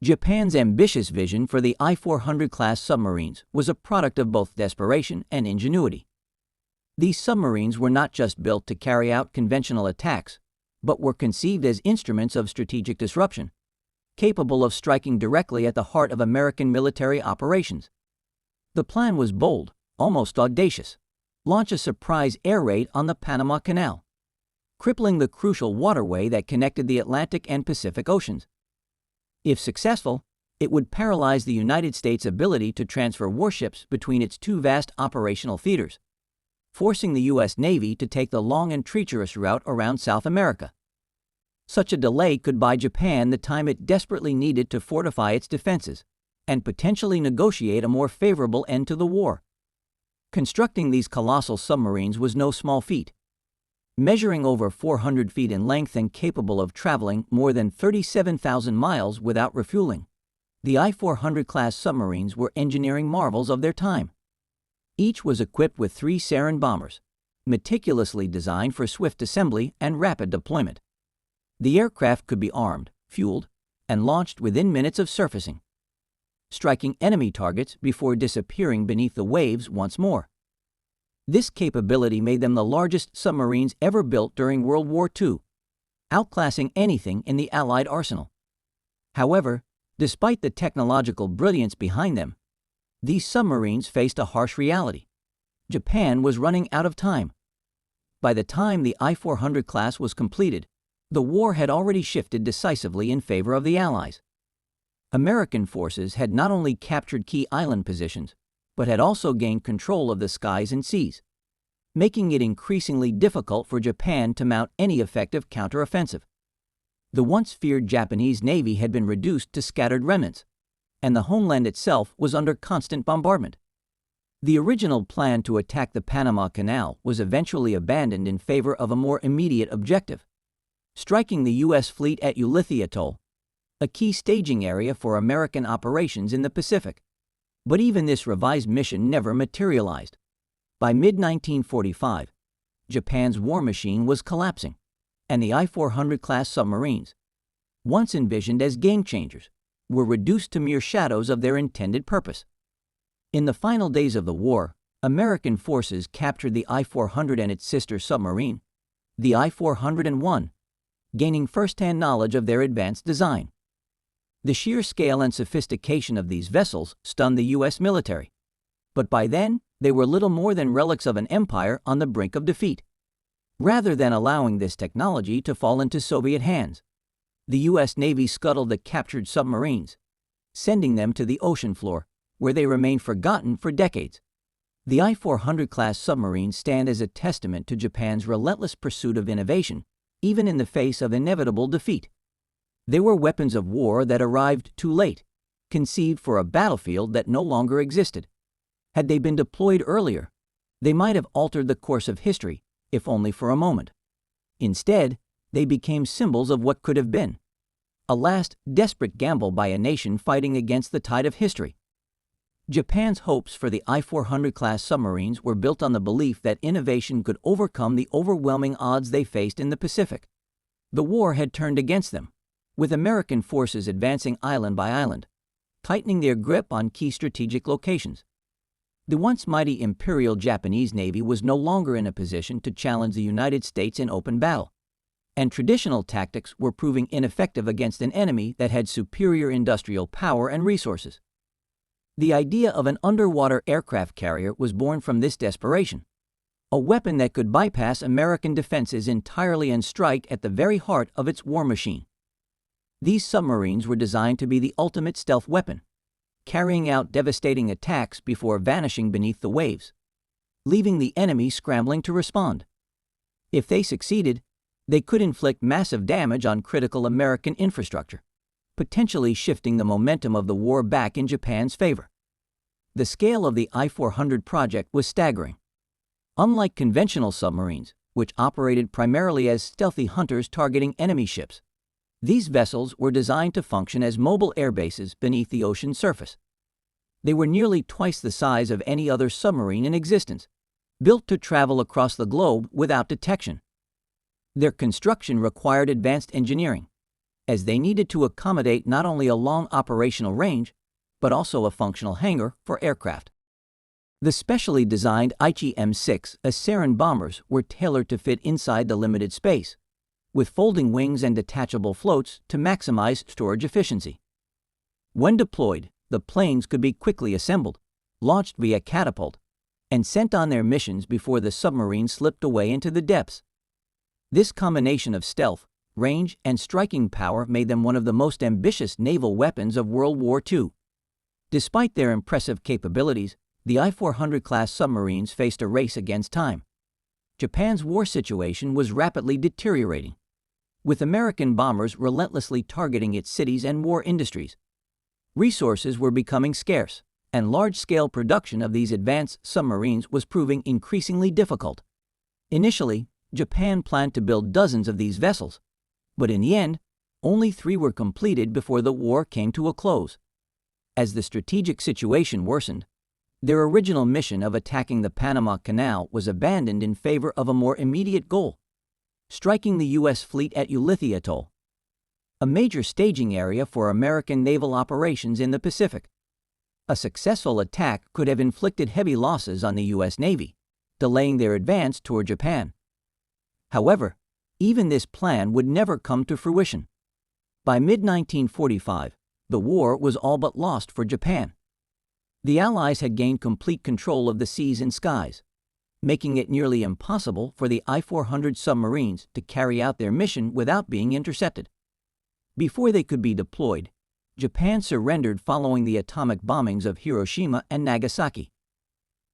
Japan's ambitious vision for the I-400 class submarines was a product of both desperation and ingenuity. These submarines were not just built to carry out conventional attacks, but were conceived as instruments of strategic disruption, capable of striking directly at the heart of American military operations. The plan was bold, almost audacious: launch a surprise air raid on the Panama Canal, crippling the crucial waterway that connected the Atlantic and Pacific Oceans. If successful, it would paralyze the United States' ability to transfer warships between its two vast operational theaters, forcing the U.S. Navy to take the long and treacherous route around South America. Such a delay could buy Japan the time it desperately needed to fortify its defenses and potentially negotiate a more favorable end to the war. Constructing these colossal submarines was no small feat. Measuring over 400 feet in length and capable of traveling more than 37,000 miles without refueling, the I-400 class submarines were engineering marvels of their time. Each was equipped with 3 Seiran bombers, meticulously designed for swift assembly and rapid deployment. The aircraft could be armed, fueled, and launched within minutes of surfacing, striking enemy targets before disappearing beneath the waves once more. This capability made them the largest submarines ever built during World War II, outclassing anything in the Allied arsenal. However, despite the technological brilliance behind them, these submarines faced a harsh reality. Japan was running out of time. By the time the I-400 class was completed, the war had already shifted decisively in favor of the Allies. American forces had not only captured key island positions, but had also gained control of the skies and seas, making it increasingly difficult for Japan to mount any effective counteroffensive. The once feared Japanese Navy had been reduced to scattered remnants, and the homeland itself was under constant bombardment. The original plan to attack the Panama Canal was eventually abandoned in favor of a more immediate objective: striking the U.S. fleet at Ulithi Atoll, a key staging area for American operations in the Pacific. But even this revised mission never materialized. By mid-1945, Japan's war machine was collapsing, and the I-400 class submarines, once envisioned as game changers, were reduced to mere shadows of their intended purpose. In the final days of the war, American forces captured the I-400 and its sister submarine, the I-401, gaining first-hand knowledge of their advanced design. The sheer scale and sophistication of these vessels stunned the U.S. military, but by then they were little more than relics of an empire on the brink of defeat. Rather than allowing this technology to fall into Soviet hands, the U.S. Navy scuttled the captured submarines, sending them to the ocean floor, where they remained forgotten for decades. The I-400 class submarines stand as a testament to Japan's relentless pursuit of innovation, even in the face of inevitable defeat. They were weapons of war that arrived too late, conceived for a battlefield that no longer existed. Had they been deployed earlier, they might have altered the course of history, if only for a moment. Instead, they became symbols of what could have been: a last desperate gamble by a nation fighting against the tide of history. Japan's hopes for the I-400 class submarines were built on the belief that innovation could overcome the overwhelming odds they faced in the Pacific. The war had turned against them, with American forces advancing island by island, tightening their grip on key strategic locations. The once mighty Imperial Japanese Navy was no longer in a position to challenge the United States in open battle, and traditional tactics were proving ineffective against an enemy that had superior industrial power and resources. The idea of an underwater aircraft carrier was born from this desperation, a weapon that could bypass American defenses entirely and strike at the very heart of its war machine. These submarines were designed to be the ultimate stealth weapon, carrying out devastating attacks before vanishing beneath the waves, leaving the enemy scrambling to respond. If they succeeded, they could inflict massive damage on critical American infrastructure, potentially shifting the momentum of the war back in Japan's favor. The scale of the I-400 project was staggering. Unlike conventional submarines, which operated primarily as stealthy hunters targeting enemy ships, these vessels were designed to function as mobile air bases beneath the ocean surface. They were nearly twice the size of any other submarine in existence, built to travel across the globe without detection. Their construction required advanced engineering, as they needed to accommodate not only a long operational range, but also a functional hangar for aircraft. The specially designed Aichi M6A Seiran bombers were tailored to fit inside the limited space, with folding wings and detachable floats to maximize storage efficiency. When deployed, the planes could be quickly assembled, launched via catapult, and sent on their missions before the submarine slipped away into the depths. This combination of stealth, range, and striking power made them one of the most ambitious naval weapons of World War II. Despite their impressive capabilities, the I-400 class submarines faced a race against time. Japan's war situation was rapidly deteriorating, with American bombers relentlessly targeting its cities and war industries. Resources were becoming scarce, and large-scale production of these advanced submarines was proving increasingly difficult. Initially, Japan planned to build dozens of these vessels, but in the end, only 3 were completed before the war came to a close. As the strategic situation worsened, their original mission of attacking the Panama Canal was abandoned in favor of a more immediate goal: striking the U.S. fleet at Ulithi Atoll, a major staging area for American naval operations in the Pacific. A successful attack could have inflicted heavy losses on the U.S. Navy, delaying their advance toward Japan. However, even this plan would never come to fruition. By mid-1945, the war was all but lost for Japan. The Allies had gained complete control of the seas and skies, making it nearly impossible for the I-400 submarines to carry out their mission without being intercepted. Before they could be deployed, Japan surrendered following the atomic bombings of Hiroshima and Nagasaki.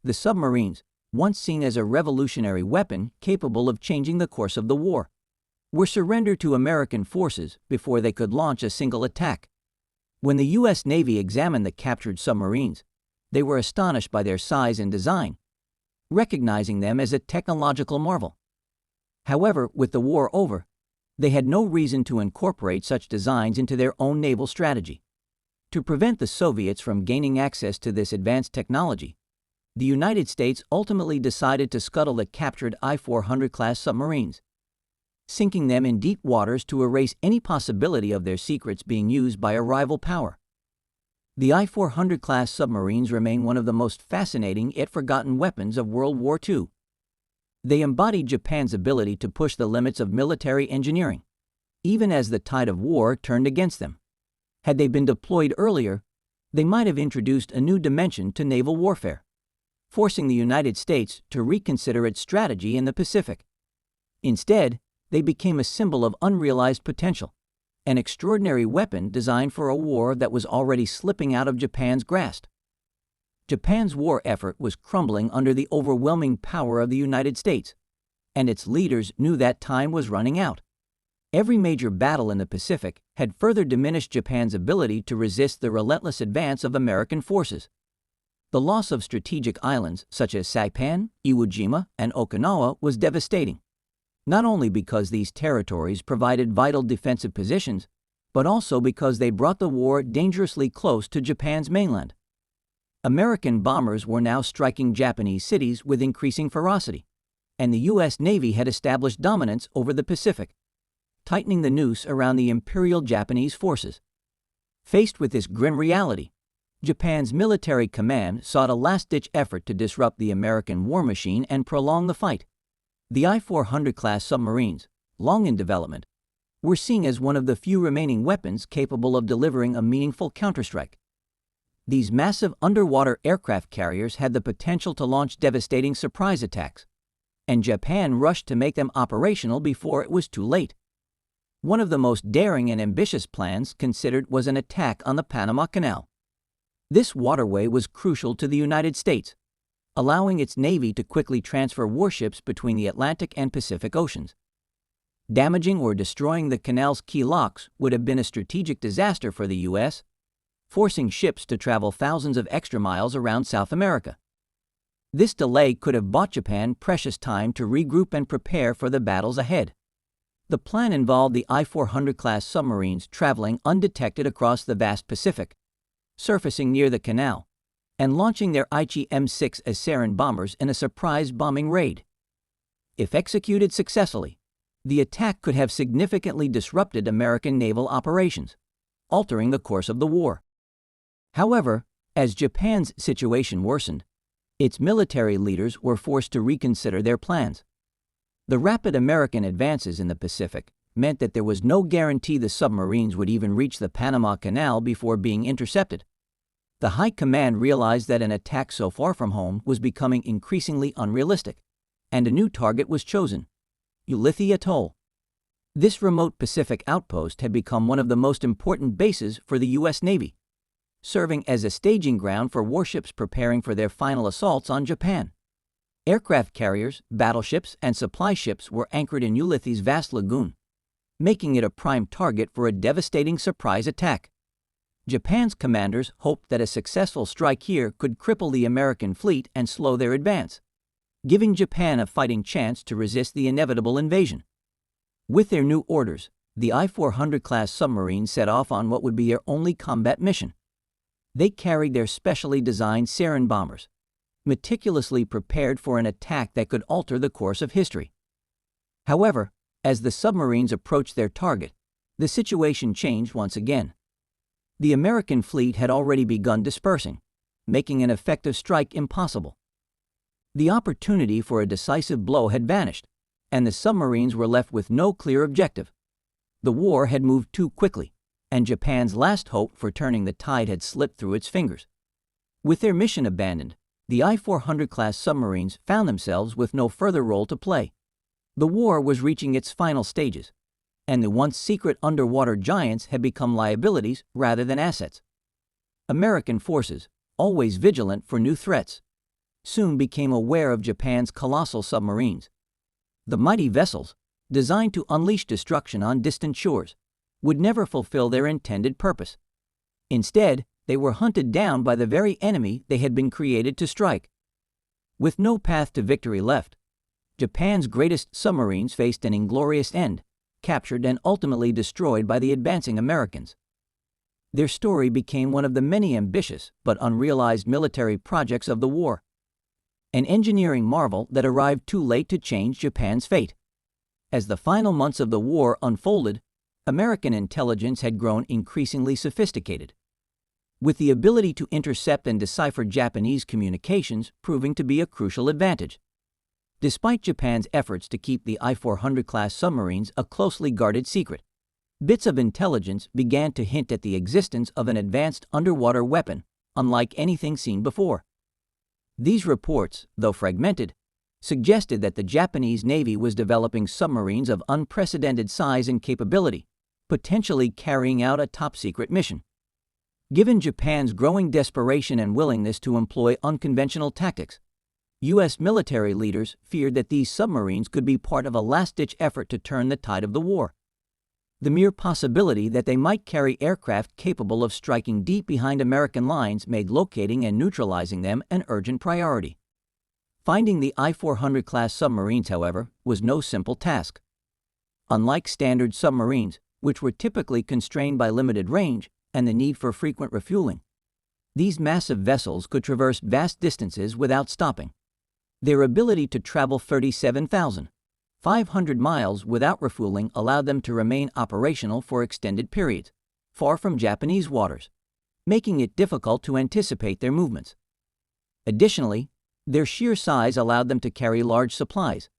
The submarines, once seen as a revolutionary weapon capable of changing the course of the war, were surrendered to American forces before they could launch a single attack. When the U.S. Navy examined the captured submarines, they were astonished by their size and design, recognizing them as a technological marvel. However, with the war over, they had no reason to incorporate such designs into their own naval strategy. To prevent the Soviets from gaining access to this advanced technology, the United States ultimately decided to scuttle the captured I-400 class submarines, sinking them in deep waters to erase any possibility of their secrets being used by a rival power. The I-400 class submarines remain one of the most fascinating yet forgotten weapons of World War II. They embodied Japan's ability to push the limits of military engineering, even as the tide of war turned against them. Had they been deployed earlier, they might have introduced a new dimension to naval warfare, forcing the United States to reconsider its strategy in the Pacific. Instead, they became a symbol of unrealized potential, an extraordinary weapon designed for a war that was already slipping out of Japan's grasp. Japan's war effort was crumbling under the overwhelming power of the United States, and its leaders knew that time was running out. Every major battle in the Pacific had further diminished Japan's ability to resist the relentless advance of American forces. The loss of strategic islands such as Saipan, Iwo Jima, and Okinawa was devastating, not only because these territories provided vital defensive positions, but also because they brought the war dangerously close to Japan's mainland. American bombers were now striking Japanese cities with increasing ferocity, and the U.S. Navy had established dominance over the Pacific, tightening the noose around the Imperial Japanese forces. Faced with this grim reality, Japan's military command sought a last-ditch effort to disrupt the American war machine and prolong the fight. The I-400 class submarines, long in development, were seen as one of the few remaining weapons capable of delivering a meaningful counterstrike. These massive underwater aircraft carriers had the potential to launch devastating surprise attacks, and Japan rushed to make them operational before it was too late. One of the most daring and ambitious plans considered was an attack on the Panama Canal. This waterway was crucial to the United States, allowing its Navy to quickly transfer warships between the Atlantic and Pacific Oceans. Damaging or destroying the canal's key locks would have been a strategic disaster for the U.S., forcing ships to travel thousands of extra miles around South America. This delay could have bought Japan precious time to regroup and prepare for the battles ahead. The plan involved the I-400 class submarines traveling undetected across the vast Pacific, surfacing near the canal, and launching their Aichi M6A Seiran bombers in a surprise bombing raid. If executed successfully, the attack could have significantly disrupted American naval operations, altering the course of the war. However, as Japan's situation worsened, its military leaders were forced to reconsider their plans. The rapid American advances in the Pacific meant that there was no guarantee the submarines would even reach the Panama Canal before being intercepted. The High Command realized that an attack so far from home was becoming increasingly unrealistic, and a new target was chosen: Ulithi Atoll. This remote Pacific outpost had become one of the most important bases for the U.S. Navy, serving as a staging ground for warships preparing for their final assaults on Japan. Aircraft carriers, battleships, and supply ships were anchored in Ulithi's vast lagoon, making it a prime target for a devastating surprise attack. Japan's commanders hoped that a successful strike here could cripple the American fleet and slow their advance, giving Japan a fighting chance to resist the inevitable invasion. With their new orders, the I-400 class submarines set off on what would be their only combat mission. They carried their specially designed Seiran bombers, meticulously prepared for an attack that could alter the course of history. However, as the submarines approached their target, the situation changed once again. The American fleet had already begun dispersing, making an effective strike impossible. The opportunity for a decisive blow had vanished, and the submarines were left with no clear objective. The war had moved too quickly, and Japan's last hope for turning the tide had slipped through its fingers. With their mission abandoned, the I-400 class submarines found themselves with no further role to play. The war was reaching its final stages, and the once secret underwater giants had become liabilities rather than assets. American forces, always vigilant for new threats, soon became aware of Japan's colossal submarines. The mighty vessels, designed to unleash destruction on distant shores, would never fulfill their intended purpose. Instead, they were hunted down by the very enemy they had been created to strike. With no path to victory left, Japan's greatest submarines faced an inglorious end, captured and ultimately destroyed by the advancing Americans. Their story became one of the many ambitious but unrealized military projects of the war, an engineering marvel that arrived too late to change Japan's fate. As the final months of the war unfolded, American intelligence had grown increasingly sophisticated, with the ability to intercept and decipher Japanese communications proving to be a crucial advantage. Despite Japan's efforts to keep the I-400 class submarines a closely guarded secret, bits of intelligence began to hint at the existence of an advanced underwater weapon unlike anything seen before. These reports, though fragmented, suggested that the Japanese Navy was developing submarines of unprecedented size and capability, potentially carrying out a top-secret mission. Given Japan's growing desperation and willingness to employ unconventional tactics, U.S. military leaders feared that these submarines could be part of a last-ditch effort to turn the tide of the war. The mere possibility that they might carry aircraft capable of striking deep behind American lines made locating and neutralizing them an urgent priority. Finding the I-400 class submarines, however, was no simple task. Unlike standard submarines, which were typically constrained by limited range and the need for frequent refueling, these massive vessels could traverse vast distances without stopping. Their ability to travel 37,500 miles without refueling allowed them to remain operational for extended periods, far from Japanese waters, making it difficult to anticipate their movements. Additionally, their sheer size allowed them to carry large supplies,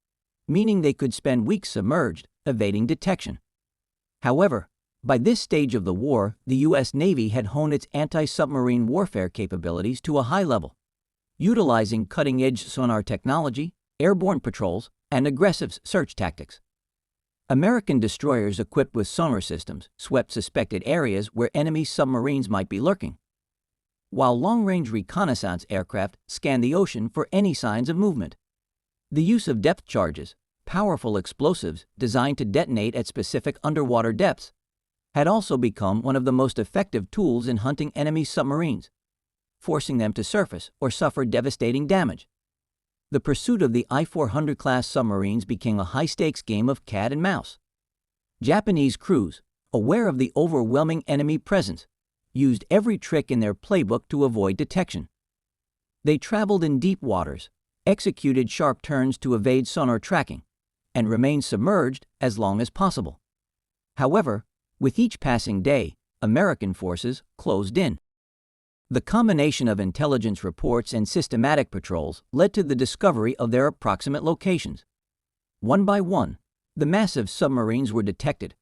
meaning they could spend weeks submerged, evading detection. However, by this stage of the war, the U.S. Navy had honed its anti-submarine warfare capabilities to a high level, utilizing cutting-edge sonar technology, airborne patrols, and aggressive search tactics. American destroyers equipped with sonar systems swept suspected areas where enemy submarines might be lurking, while long-range reconnaissance aircraft scanned the ocean for any signs of movement. The use of depth charges, powerful explosives designed to detonate at specific underwater depths, had also become one of the most effective tools in hunting enemy submarines, forcing them to surface or suffer devastating damage. The pursuit of the I-400 class submarines became a high-stakes game of cat and mouse. Japanese crews, aware of the overwhelming enemy presence, used every trick in their playbook to avoid detection. They traveled in deep waters, executed sharp turns to evade sonar tracking, and remain submerged as long as possible. However, with each passing day, American forces closed in. The combination of intelligence reports and systematic patrols led to the discovery of their approximate locations. One by one, the massive submarines were detected,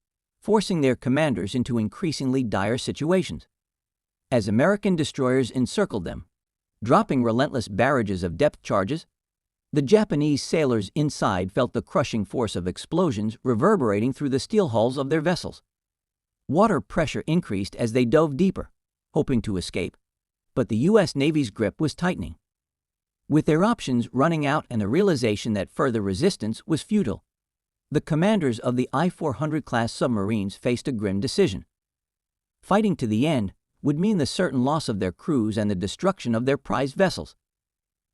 forcing their commanders into increasingly dire situations. As American destroyers encircled them, dropping relentless barrages of depth charges, the Japanese sailors inside felt the crushing force of explosions reverberating through the steel hulls of their vessels. Water pressure increased as they dove deeper, hoping to escape, but the U.S. Navy's grip was tightening. With their options running out and the realization that further resistance was futile, the commanders of the I-400 class submarines faced a grim decision. Fighting to the end would mean the certain loss of their crews and the destruction of their prized vessels.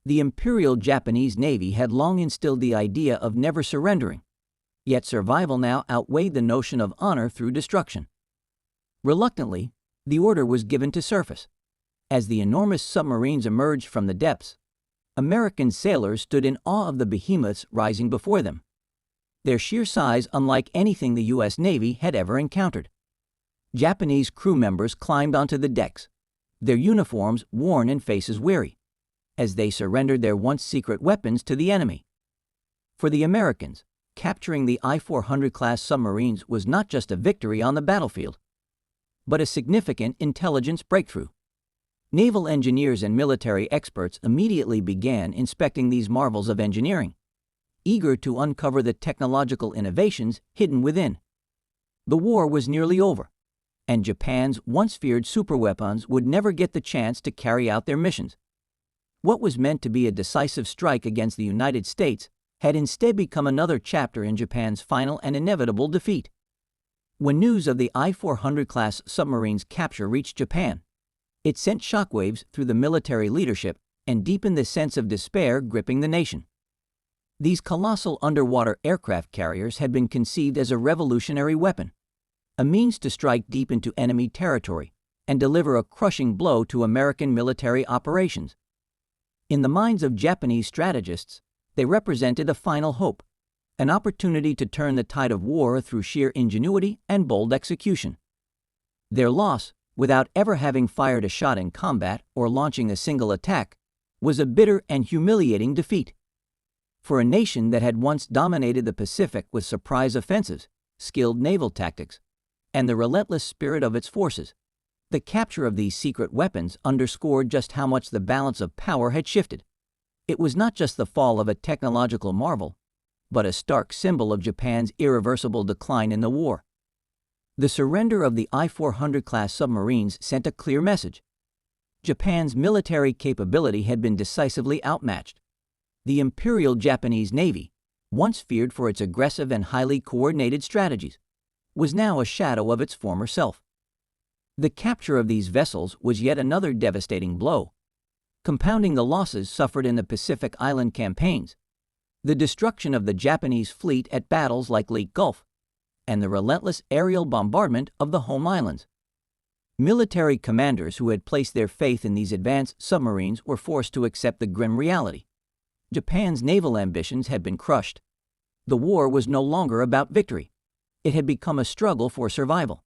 The Imperial Japanese Navy had long instilled the idea of never surrendering, yet survival now outweighed the notion of honor through destruction. Reluctantly, the order was given to surface. As the enormous submarines emerged from the depths, American sailors stood in awe of the behemoths rising before them, their sheer size unlike anything the U.S. Navy had ever encountered. Japanese crew members climbed onto the decks, their uniforms worn and faces weary, as they surrendered their once secret weapons to the enemy. For the Americans, capturing the I-400 class submarines was not just a victory on the battlefield, but a significant intelligence breakthrough. Naval engineers and military experts immediately began inspecting these marvels of engineering, eager to uncover the technological innovations hidden within. The war was nearly over, and Japan's once feared superweapons would never get the chance to carry out their missions. What was meant to be a decisive strike against the United States had instead become another chapter in Japan's final and inevitable defeat. When news of the I-400 class submarines' capture reached Japan, it sent shockwaves through the military leadership and deepened the sense of despair gripping the nation. These colossal underwater aircraft carriers had been conceived as a revolutionary weapon, a means to strike deep into enemy territory and deliver a crushing blow to American military operations. In the minds of Japanese strategists, they represented a final hope, an opportunity to turn the tide of war through sheer ingenuity and bold execution. Their loss, without ever having fired a shot in combat or launching a single attack, was a bitter and humiliating defeat. For a nation that had once dominated the Pacific with surprise offensives, skilled naval tactics, and the relentless spirit of its forces, the capture of these secret weapons underscored just how much the balance of power had shifted. It was not just the fall of a technological marvel, but a stark symbol of Japan's irreversible decline in the war. The surrender of the I-400 class submarines sent a clear message. Japan's military capability had been decisively outmatched. The Imperial Japanese Navy, once feared for its aggressive and highly coordinated strategies, was now a shadow of its former self. The capture of these vessels was yet another devastating blow, compounding the losses suffered in the Pacific Island campaigns, the destruction of the Japanese fleet at battles like Leyte Gulf, and the relentless aerial bombardment of the home islands. Military commanders who had placed their faith in these advanced submarines were forced to accept the grim reality. Japan's naval ambitions had been crushed. The war was no longer about victory. It had become a struggle for survival.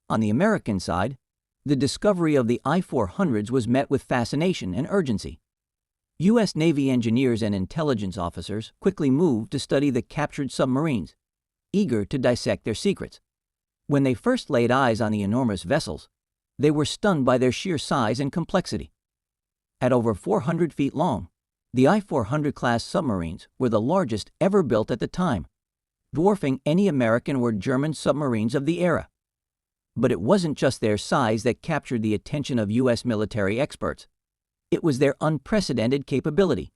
On the American side, the discovery of the I-400s was met with fascination and urgency. U.S. Navy engineers and intelligence officers quickly moved to study the captured submarines, eager to dissect their secrets. When they first laid eyes on the enormous vessels, they were stunned by their sheer size and complexity. At over 400 feet long, the I-400 class submarines were the largest ever built at the time, dwarfing any American or German submarines of the era. But it wasn't just their size that captured the attention of U.S. military experts. It was their unprecedented capability.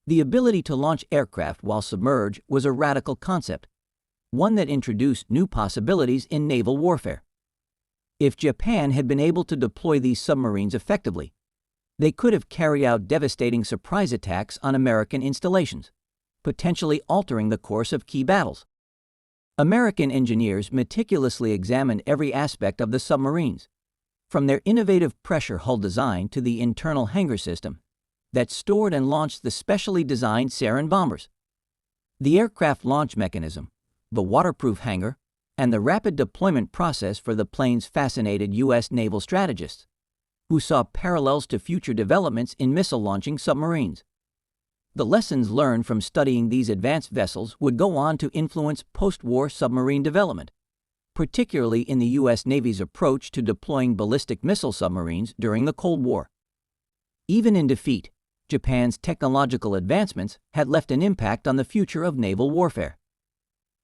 The ability to launch aircraft while submerged was a radical concept, one that introduced new possibilities in naval warfare. If Japan had been able to deploy these submarines effectively, they could have carried out devastating surprise attacks on American installations, potentially altering the course of key battles. American engineers meticulously examined every aspect of the submarines, from their innovative pressure hull design to the internal hangar system that stored and launched the specially designed Seiran bombers. The aircraft launch mechanism, the waterproof hangar, and the rapid deployment process for the planes fascinated U.S. naval strategists, who saw parallels to future developments in missile-launching submarines. The lessons learned from studying these advanced vessels would go on to influence post-war submarine development, particularly in the U.S. Navy's approach to deploying ballistic missile submarines during the Cold War. Even in defeat, Japan's technological advancements had left an impact on the future of naval warfare.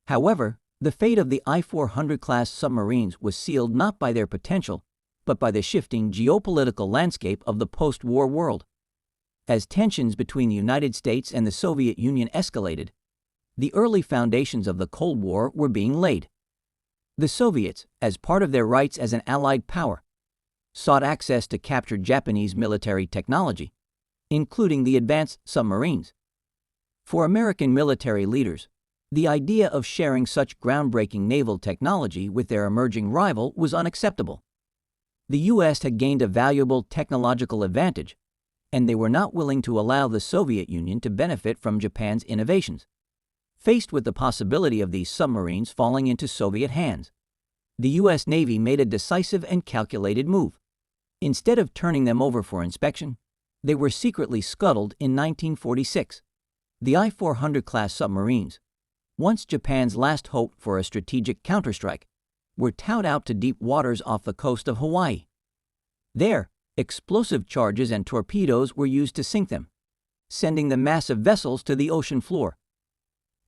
However, the fate of the I-400 class submarines was sealed not by their potential, but by the shifting geopolitical landscape of the post-war world. As tensions between the United States and the Soviet Union escalated, the early foundations of the Cold War were being laid. The Soviets, as part of their rights as an allied power, sought access to captured Japanese military technology, including the advanced submarines. For American military leaders, the idea of sharing such groundbreaking naval technology with their emerging rival was unacceptable. The U.S. had gained a valuable technological advantage, and they were not willing to allow the Soviet Union to benefit from Japan's innovations. Faced with the possibility of these submarines falling into Soviet hands, the U.S. Navy made a decisive and calculated move. Instead of turning them over for inspection, they were secretly scuttled in 1946. The I-400 class submarines, once Japan's last hope for a strategic counterstrike, were towed out to deep waters off the coast of Hawaii. There, explosive charges and torpedoes were used to sink them, sending the massive vessels to the ocean floor.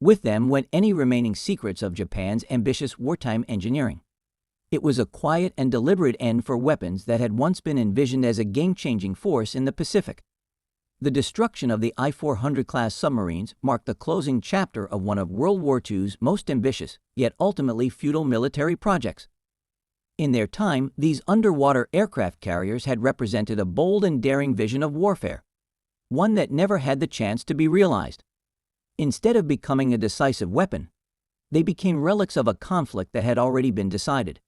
With them went any remaining secrets of Japan's ambitious wartime engineering. It was a quiet and deliberate end for weapons that had once been envisioned as a game-changing force in the Pacific. The destruction of the I-400 class submarines marked the closing chapter of one of World War II's most ambitious, yet ultimately futile military projects. In their time, these underwater aircraft carriers had represented a bold and daring vision of warfare, one that never had the chance to be realized. Instead of becoming a decisive weapon, they became relics of a conflict that had already been decided.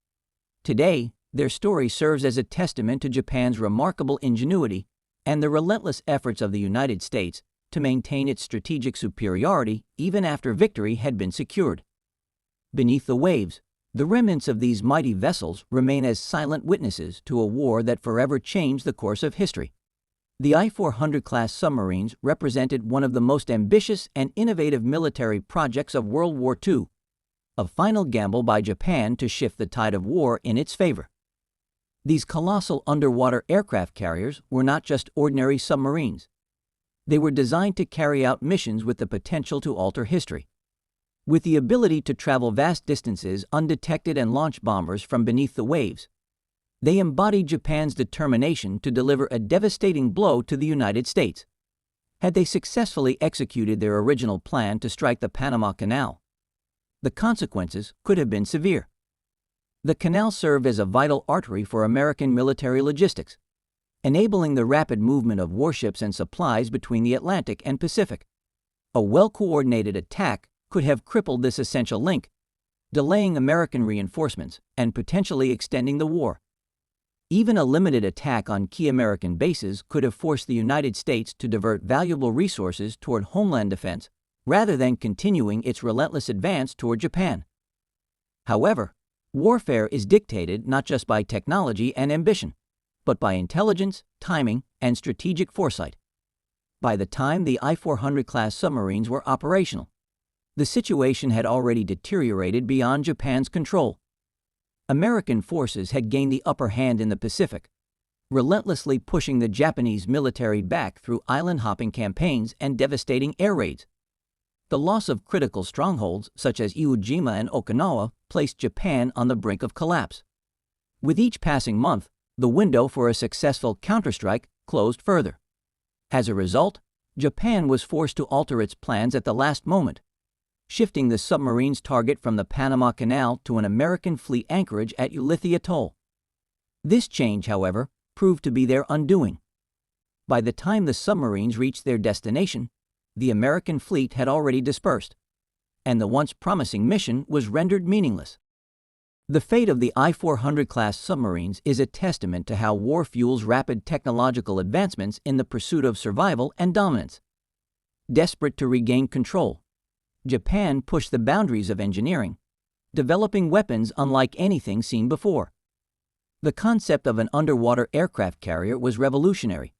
Today, their story serves as a testament to Japan's remarkable ingenuity and the relentless efforts of the United States to maintain its strategic superiority even after victory had been secured. Beneath the waves, the remnants of these mighty vessels remain as silent witnesses to a war that forever changed the course of history. The I-400 class submarines represented one of the most ambitious and innovative military projects of World War II, a final gamble by Japan to shift the tide of war in its favor. These colossal underwater aircraft carriers were not just ordinary submarines. They were designed to carry out missions with the potential to alter history. With the ability to travel vast distances undetected and launch bombers from beneath the waves, they embodied Japan's determination to deliver a devastating blow to the United States. Had they successfully executed their original plan to strike the Panama Canal, the consequences could have been severe. The canal served as a vital artery for American military logistics, enabling the rapid movement of warships and supplies between the Atlantic and Pacific. A well-coordinated attack could have crippled this essential link, delaying American reinforcements and potentially extending the war. Even a limited attack on key American bases could have forced the United States to divert valuable resources toward homeland defense rather than continuing its relentless advance toward Japan. However, warfare is dictated not just by technology and ambition, but by intelligence, timing, and strategic foresight. By the time the I-400 class submarines were operational, the situation had already deteriorated beyond Japan's control. American forces had gained the upper hand in the Pacific, relentlessly pushing the Japanese military back through island-hopping campaigns and devastating air raids. The loss of critical strongholds such as Iwo Jima and Okinawa placed Japan on the brink of collapse. With each passing month, the window for a successful counterstrike closed further. As a result, Japan was forced to alter its plans at the last moment, shifting the submarine's target from the Panama Canal to an American fleet anchorage at Ulithi Atoll. This change, however, proved to be their undoing. By the time the submarines reached their destination, the American fleet had already dispersed, and the once promising mission was rendered meaningless. The fate of the I-400 class submarines is a testament to how war fuels rapid technological advancements in the pursuit of survival and dominance. Desperate to regain control, Japan pushed the boundaries of engineering, developing weapons unlike anything seen before. The concept of an underwater aircraft carrier was revolutionary,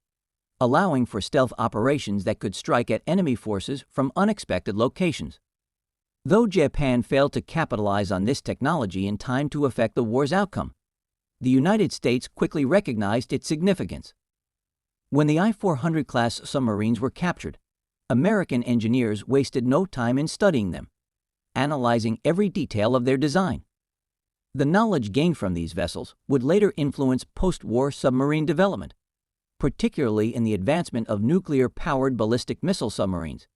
allowing for stealth operations that could strike at enemy forces from unexpected locations. Though Japan failed to capitalize on this technology in time to affect the war's outcome, the United States quickly recognized its significance. When the I-400 class submarines were captured, American engineers wasted no time in studying them, analyzing every detail of their design. The knowledge gained from these vessels would later influence post-war submarine development, particularly in the advancement of nuclear-powered ballistic missile submarines,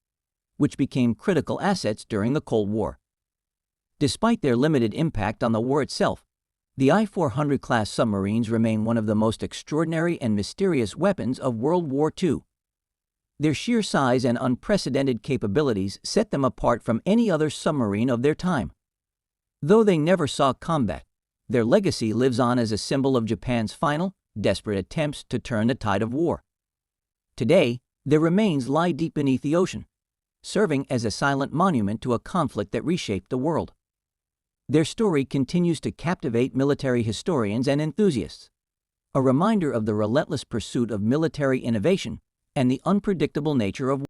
which became critical assets during the Cold War. Despite their limited impact on the war itself, the I-400 class submarines remain one of the most extraordinary and mysterious weapons of World War II. Their sheer size and unprecedented capabilities set them apart from any other submarine of their time. Though they never saw combat, their legacy lives on as a symbol of Japan's final, desperate attempts to turn the tide of war. Today, their remains lie deep beneath the ocean, serving as a silent monument to a conflict that reshaped the world. Their story continues to captivate military historians and enthusiasts, a reminder of the relentless pursuit of military innovation and the unpredictable nature of war.